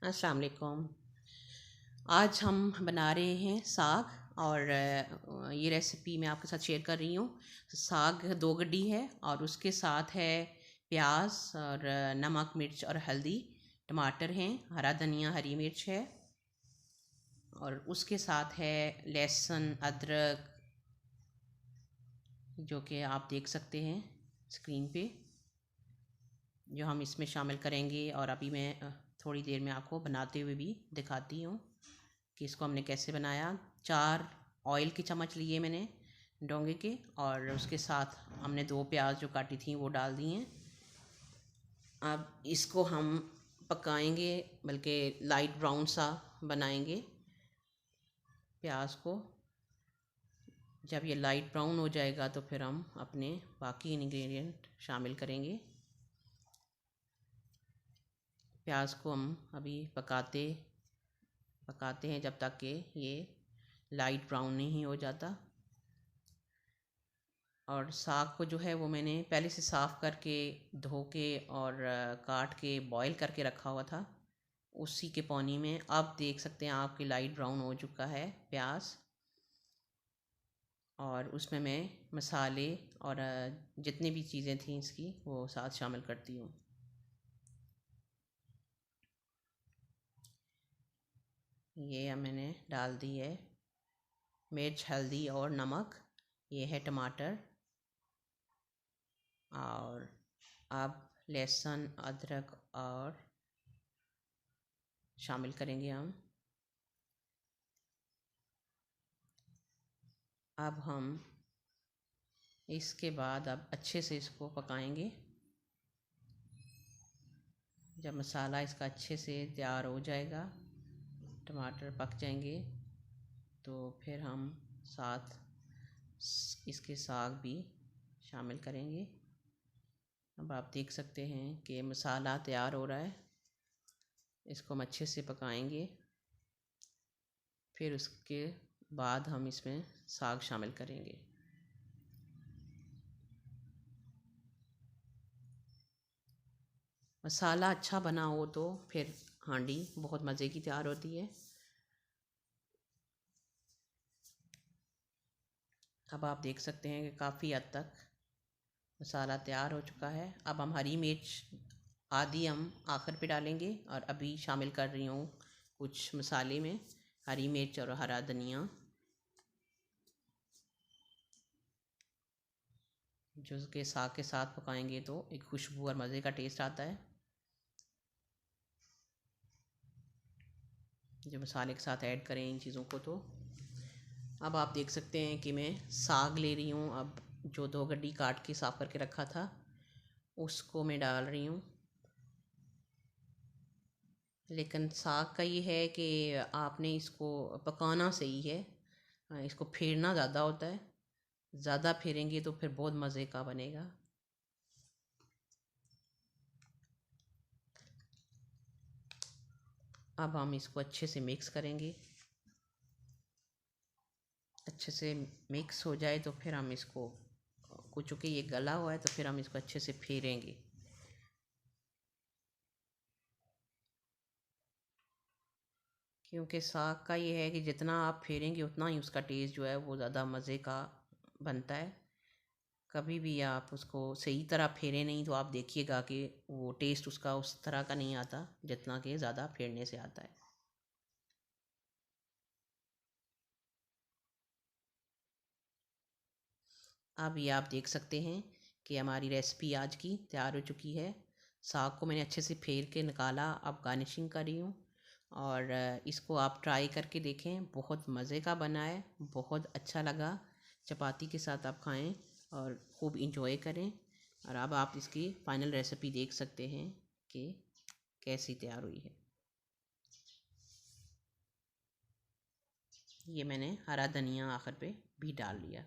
अस्सलाम वालेकुम। आज हम बना रहे हैं साग और ये रेसिपी मैं आपके साथ शेयर कर रही हूँ। साग 2 गड्डी है और उसके साथ है प्याज और नमक मिर्च और हल्दी, टमाटर हैं, हरा धनिया हरी मिर्च है और उसके साथ है लहसुन अदरक, जो कि आप देख सकते हैं स्क्रीन पे, जो हम इसमें शामिल करेंगे। और अभी मैं थोड़ी देर में आपको बनाते हुए भी दिखाती हूँ कि इसको हमने कैसे बनाया। 4 ऑयल के चम्मच लिए मैंने डोंगे के, और उसके साथ हमने 2 प्याज जो काटी थी वो डाल दी हैं। अब इसको हम पकाएंगे, बल्कि लाइट ब्राउन सा बनाएंगे प्याज को। जब ये लाइट ब्राउन हो जाएगा तो फिर हम अपने बाकी इंग्रेडिएंट शामिल करेंगे। प्याज को हम अभी पकाते हैं जब तक कि ये लाइट ब्राउन नहीं हो जाता। और साग को जो है वो मैंने पहले से साफ़ करके धो के और काट के बॉईल करके रखा हुआ था, उसी के पानी में। अब देख सकते हैं आपकी लाइट ब्राउन हो चुका है प्याज, और उसमें मैं मसाले और जितनी भी चीज़ें थी इसकी वो साथ शामिल करती हूँ। ये मैंने डाल दी है मिर्च हल्दी और नमक, ये है टमाटर, और अब लहसुन अदरक और शामिल करेंगे हम। अब हम इसके बाद अब अच्छे से इसको पकाएंगे। जब मसाला इसका अच्छे से तैयार हो जाएगा, टमाटर पक जाएंगे, तो फिर हम साथ इसके साग भी शामिल करेंगे। अब आप देख सकते हैं कि मसाला तैयार हो रहा है, इसको हम अच्छे से पकाएंगे। फिर उसके बाद हम इसमें साग शामिल करेंगे। मसाला अच्छा बना हो तो फिर हांडी बहुत मज़े की तैयार होती है। अब आप देख सकते हैं कि काफ़ी हद तक मसाला तैयार हो चुका है। अब हम हरी मिर्च आधी हम आखिर पे डालेंगे, और अभी शामिल कर रही हूँ कुछ मसाले में हरी मिर्च और हरा धनिया, जो के साग के साथ पकाएंगे तो एक खुशबू और मज़े का टेस्ट आता है। जो मसाले के साथ ऐड करें इन चीज़ों को, तो अब आप देख सकते हैं कि मैं साग ले रही हूँ। अब जो 2 गड्डी काट के साफ़ करके रखा था उसको मैं डाल रही हूँ। लेकिन साग का ये है कि आपने इसको पकाना सही है, इसको फेरना ज़्यादा होता है। ज़्यादा फेरेंगे तो फिर बहुत मज़े का बनेगा। अब हम इसको अच्छे से मिक्स करेंगे। अच्छे से मिक्स हो जाए तो फिर हम इसको, कुछ चूँकि ये गला हुआ है तो फिर हम इसको अच्छे से फेरेंगे। क्योंकि साग का ये है कि जितना आप फेरेंगे उतना ही उसका टेस्ट जो है वो ज़्यादा मज़े का बनता है। कभी भी आप उसको सही तरह फेरे नहीं तो आप देखिएगा कि वो टेस्ट उसका उस तरह का नहीं आता जितना कि ज़्यादा फेरने से आता है। अब ये आप देख सकते हैं कि हमारी रेसिपी आज की तैयार हो चुकी है। साग को मैंने अच्छे से फेर के निकाला, अब गार्निशिंग कर रही हूँ। और इसको आप ट्राई करके देखें, बहुत मज़े का बना है, बहुत अच्छा लगा। चपाती के साथ आप खाएं और खूब इंजॉय करें। और अब आप इसकी फ़ाइनल रेसिपी देख सकते हैं कि कैसी तैयार हुई है। ये मैंने हरा धनिया आखिर पे भी डाल लिया।